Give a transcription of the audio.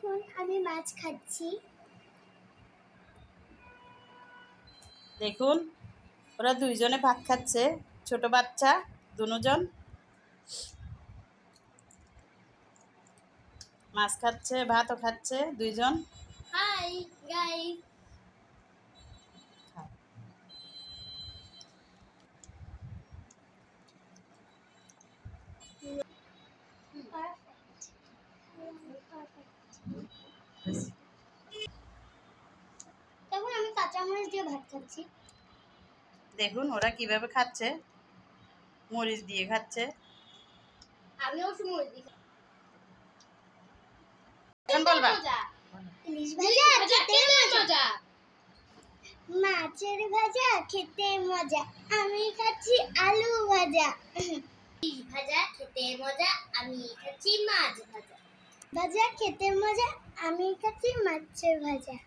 দেখুন আমি মাছ খাচ্ছি। দেখুন ওরা দুইজনে ভাত খাচ্ছে, ছোট বাচ্চা দুজন মাছ খাচ্ছে, ভাতও খাচ্ছে দুইজন। Hi guys. দেখুন আমি কাঁচামরিচ দিয়ে ভাত খাচ্ছি। দেখুন ওরা কিভাবে খাচ্ছে, মরিচ দিয়ে খাচ্ছে। আমিও মরিচ দিই। এখন বলবা ইলিশ ভাজা খেতে মজা, মাছের ভাজা খেতে মজা, আমি খাচ্ছি আলু ভাজা। ইলিশ ভাজা খেতে মজা, আমি খাচ্ছি মাছ ভাজা। ভাজা খেতে মজা, আমি খাচ্ছি মাছের ভাজা।